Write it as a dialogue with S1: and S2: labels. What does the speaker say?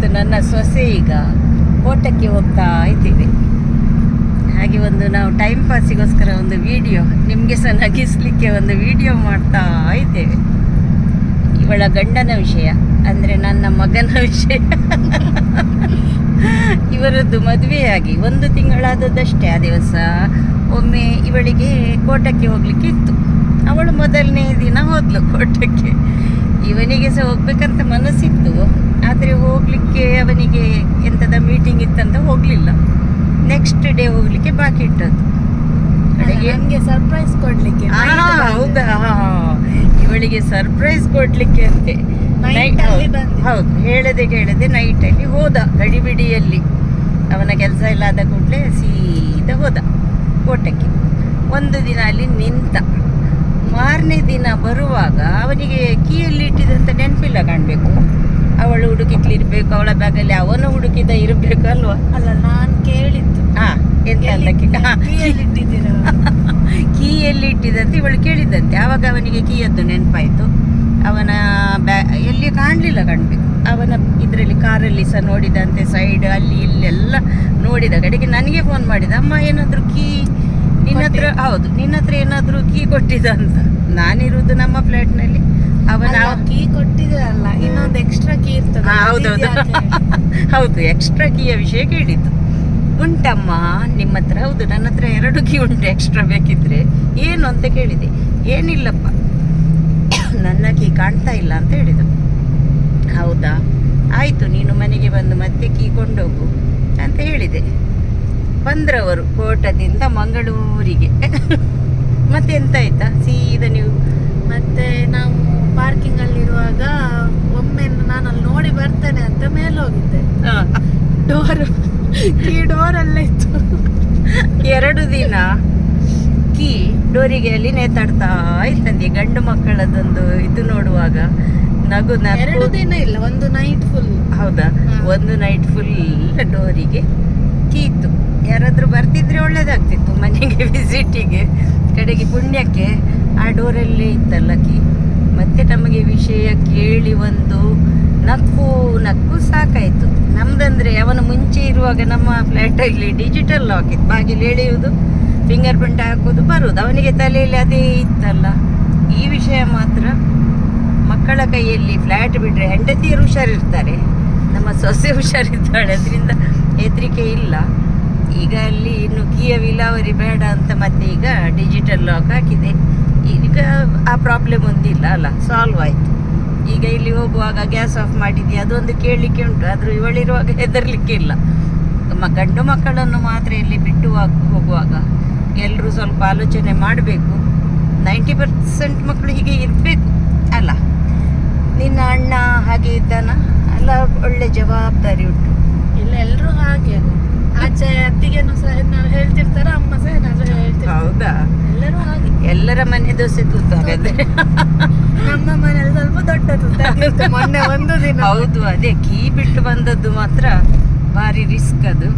S1: ಮತ್ತು ನನ್ನ ಸೊಸೆ ಈಗ ಕೋಟಕ್ಕೆ ಹೋಗ್ತಾ ಇದ್ದೀವಿ. ಹಾಗೆ ಒಂದು ನಾವು ಟೈಮ್ ಪಾಸಿಗೋಸ್ಕರ ಒಂದು ವಿಡಿಯೋ ನಿಮಗೆ ಸಹ ನಗಿಸ್ಲಿಕ್ಕೆ ಒಂದು ವಿಡಿಯೋ ಮಾಡ್ತಾ ಇದ್ದೇವೆ. ಇವಳ ಗಂಡನ ವಿಷಯ ಅಂದರೆ ನನ್ನ ಮಗನ ವಿಷಯ. ಇವರದ್ದು ಮದುವೆಯಾಗಿ 1 ತಿಂಗಳಾದದ್ದಷ್ಟೇ. ಆ ದಿವಸ ಒಮ್ಮೆ ಇವಳಿಗೆ ಕೋಟಕ್ಕೆ ಹೋಗ್ಲಿಕ್ಕೆ ಇತ್ತು. ಅವಳು ಮೊದಲನೇ ದಿನ ಹೋದ್ಲು ಕೋಟಕ್ಕೆ. ಇವನಿಗೆ ಸಹ ಹೋಗ್ಬೇಕಂತ ಮನಸ್ಸಿತ್ತು, ಆದರೆ ಹೋಗಲಿಕ್ಕೆ ಅವನಿಗೆ ಎಂಥದ ಮೀಟಿಂಗ್ ಇತ್ತಂತ ಹೋಗಲಿಲ್ಲ. ನೆಕ್ಸ್ಟ್ ಡೇ ಹೋಗ್ಲಿಕ್ಕೆ ಬಾಕಿ ಇಟ್ಟದ್ದು.
S2: ನಮಗೆ ಸರ್ಪ್ರೈಸ್ ಕೊಡ್ಲಿಕ್ಕೆ.
S1: ಹೌದಾ, ಇವಳಿಗೆ ಸರ್ಪ್ರೈಸ್ ಕೊಡ್ಲಿಕ್ಕೆ ಅಂತೆ. ಹೌದು, ಹೇಳದೆ ನೈಟಲ್ಲಿ ಹೋದ. ಗಡಿಬಿಡಿಯಲ್ಲಿ ಅವನ ಕೆಲಸ ಇಲ್ಲ ಆದ ಕೂಡಲೇ ಸೀದಾ ಹೋದ ಕೋಟಕ್ಕೆ. 1 ದಿನ ಅಲ್ಲಿ ನಿಂತ. ಮಾರನೇ ದಿನ ಬರುವಾಗ ಅವನಿಗೆ ಕೀಯಲ್ಲಿ ಇಟ್ಟಿದಂತ ನೆನಪಿಲ್ಲ ಕಾಣಬೇಕು. ಅವಳು ಹುಡುಕಿಕ್ಲಿರ್ಬೇಕು, ಅವಳ ಬ್ಯಾಗಲ್ಲಿ ಅವನು ಹುಡುಕಿದ ಇರಬೇಕು ಅಲ್ವಾ?
S2: ಅಲ್ಲ, ನಾನು ಕೇಳಿದ್ದು
S1: ಕೀಯಲ್ಲಿ ಇಟ್ಟಿದಂತೆ ಇವಳು ಕೇಳಿದಂತೆ. ಆವಾಗ ಅವನಿಗೆ ಕೀಯದ್ದು ನೆನಪಾಯಿತು. ಅವನ ಎಲ್ಲಿ ಕಾಣಲಿಲ್ಲ ಕಾಣಬೇಕು. ಅವನ ಇದರಲ್ಲಿ ಕಾರಲ್ಲಿ ಸಹ ನೋಡಿದಂತೆ, ಸೈಡ್ ಅಲ್ಲಿ ಇಲ್ಲೆಲ್ಲ ನೋಡಿದ ಕಡೆಗೆ ನನಗೆ ಫೋನ್ ಮಾಡಿದ, ಅಮ್ಮ ಏನಾದರೂ ಕೀ ನಿನ್ನ ಹತ್ರ, ಹೌದು ನಿನ್ನ ಹತ್ರ ಏನಾದರೂ ಕೀ ಕೊಟ್ಟಿದ್ದ ಅಂತ. ನಾನಿರುವುದು ನಮ್ಮ ಫ್ಲಾಟ್ನಲ್ಲಿ. ಅವನ
S2: ಕೀ ಕೊಟ್ಟಿದ್ರಲ್ಲ, ಇನ್ನೊಂದು ಎಕ್ಸ್ಟ್ರಾ ಕೀ ಇರ್ತದೆ.
S1: ಹೌದೌದು, ಹೌದು, ಎಕ್ಸ್ಟ್ರಾ ಕೀಯ ವಿಷಯ ಕೇಳಿದ್ದು. ಉಂಟಮ್ಮ ನಿಮ್ಮ ಹತ್ರ? ಹೌದು, ನನ್ನ ಹತ್ರ 2 ಕೀ ಉಂಟು, ಎಕ್ಸ್ಟ್ರಾ ಬೇಕಿದ್ರೆ. ಏನು ಅಂತ ಕೇಳಿದೆ. ಏನಿಲ್ಲಪ್ಪ, ನನ್ನ ಕೀ ಕಾಣ್ತಾ ಇಲ್ಲ ಅಂತ ಹೇಳಿದ. ಹೌದಾ, ಆಯಿತು, ನೀನು ಮನೆಗೆ ಬಂದು ಮತ್ತೆ ಕೀ ಕೊಂಡೋಗು ಅಂತ ಹೇಳಿದೆ. ಬಂದ್ರವರು ಕೋಟದಿಂದ ಮಂಗಳೂರಿಗೆ. ಮತ್ತೆ ಎಂತ ಆಯ್ತಾ, ಸೀದಾ ನೀವು
S2: ಮತ್ತೆ ನಾವು ಪಾರ್ಕಿಂಗ್ ಅಲ್ಲಿರುವಾಗ ಒಮ್ಮೆ ನಾನು ಅಲ್ಲಿ ನೋಡಿ ಬರ್ತೇನೆ ಅಂತ ಮೇಲೆ ಹೋಗಿದ್ದೆ. ಕೀ ಡೋರಲ್ಲೇ ಇತ್ತು.
S1: 2 ದಿನ ಕೀ ಡೋರಿಗೆ ಅಲ್ಲಿ ನೇತಾಡ್ತಾ ಇತ್ತಂತೆ. ಗಂಡು ಮಕ್ಕಳದೊಂದು ಇದು ನೋಡುವಾಗ ನಗು.
S2: 2 ದಿನ ಇಲ್ಲ, ಒಂದು ನೈಟ್ ಫುಲ್.
S1: ಹೌದಾ, ಒಂದು ನೈಟ್ ಫುಲ್ ಡೋರಿಗೆ ಕೀ ಇತ್ತು. ಯಾರಾದರೂ ಬರ್ತಿದ್ರೆ ಒಳ್ಳೇದಾಗ್ತಿತ್ತು ಮನೆಗೆ ವಿಸಿಟಿಗೆ. ಕಡೆಗೆ ಪುಣ್ಯಕ್ಕೆ ಆ ಡೋರಲ್ಲೇ ಇತ್ತಲ್ಲ ಕೀ. ಮತ್ತೆ ನಮಗೆ ವಿಷಯ ಕೇಳಿ ಒಂದು ನಕ್ಕು ಸಾಕಾಯಿತು. ನಮ್ದಂದ್ರೆ ಅವನು ಮುಂಚೆ ಇರುವಾಗ ನಮ್ಮ ಫ್ಲ್ಯಾಟಲ್ಲಿ ಡಿಜಿಟಲ್ ಲಾಕ್ ಇತ್ತು. ಬಾಗಿಲು ಎಳೆಯುವುದು, ಫಿಂಗರ್ ಪ್ರಿಂಟ್ ಹಾಕೋದು, ಬರುವುದು. ಅವನಿಗೆ ತಲೆಯಲ್ಲಿ ಅದೇ ಇತ್ತಲ್ಲ. ಈ ವಿಷಯ ಮಾತ್ರ ಮಕ್ಕಳ ಕೈಯಲ್ಲಿ ಫ್ಲ್ಯಾಟ್ ಬಿಟ್ಟರೆ ಹೆಂಡತಿಯರು ಹುಷಾರಿರ್ತಾರೆ, ನಮ್ಮ ಸೊಸೆ ಹುಷಾರಿದ್ದಾಳೆ, ಅದರಿಂದ ಹೆದರಿಕೆ ಇಲ್ಲ. ಈಗ ಅಲ್ಲಿ ಇನ್ನು ಕೀಯ ವಿಲಾವರಿ ಬೇಡ ಅಂತ ಮತ್ತೆ ಈಗ ಡಿಜಿಟಲ್ ಲಾಕ್ ಹಾಕಿದೆ. ಈಗ ಆ ಪ್ರಾಬ್ಲಮ್ ಒಂದಿಲ್ಲ ಅಲ್ಲ, ಸಾಲ್ವ್ ಆಯಿತು. ಈಗ ಇಲ್ಲಿ ಹೋಗುವಾಗ ಗ್ಯಾಸ್ ಆಫ್ ಮಾಡಿದ್ಯಾ ಅದೊಂದು ಕೇಳಲಿಕ್ಕೆ ಉಂಟು, ಆದರೂ ಇವಳಿರುವಾಗ ಹೆದರ್ಲಿಕ್ಕೆ ಇಲ್ಲ. ಗಂಡು ಮಕ್ಕಳನ್ನು ಮಾತ್ರ ಇಲ್ಲಿ ಬಿಟ್ಟು ಹೋಗುವಾಗ ಎಲ್ಲರೂ ಸ್ವಲ್ಪ ಆಲೋಚನೆ ಮಾಡಬೇಕು. 90% ಮಕ್ಕಳು ಹೀಗೆ ಇರಬೇಕು ಅಲ್ಲ. ನಿನ್ನ ಅಣ್ಣ ಹಾಗೆ ಇದ್ದಾನ ಅಲ್ಲ, ಒಳ್ಳೆ ಜವಾಬ್ದಾರಿ ಉಂಟು.
S2: ಇಲ್ಲ, ಎಲ್ಲರೂ ಹಾಗೆ ಅಲ್ಲ. ಆಚೆ ಅತ್ತಿಗೆನು ಸಹ ಹೇಳ್ತಿರ್ತಾರೆ, ಅಮ್ಮ ಸಹ ಏನಾದ್ರು ಹೇಳ್ತಿರ್ತಾರೆ.
S1: ಹೌದಾ,
S2: ಎಲ್ಲರೂ ಹಾಗೆ.
S1: ಎಲ್ಲರ ಮನೆ ದೋಸೆ ತೂತು ಹಾಗಾದ್ರೆ.
S2: ನಮ್ಮ ಮನೇಲಿ ಸ್ವಲ್ಪ ದೊಡ್ಡ ತೂತು ಮೊನ್ನೆ 1 ದಿನ.
S1: ಹೌದು, ಅದೇ ಕೀ ಬಿಟ್ಟು ಬಂದದ್ದು ಮಾತ್ರ ಭಾರಿ ರಿಸ್ಕ್ ಅದು.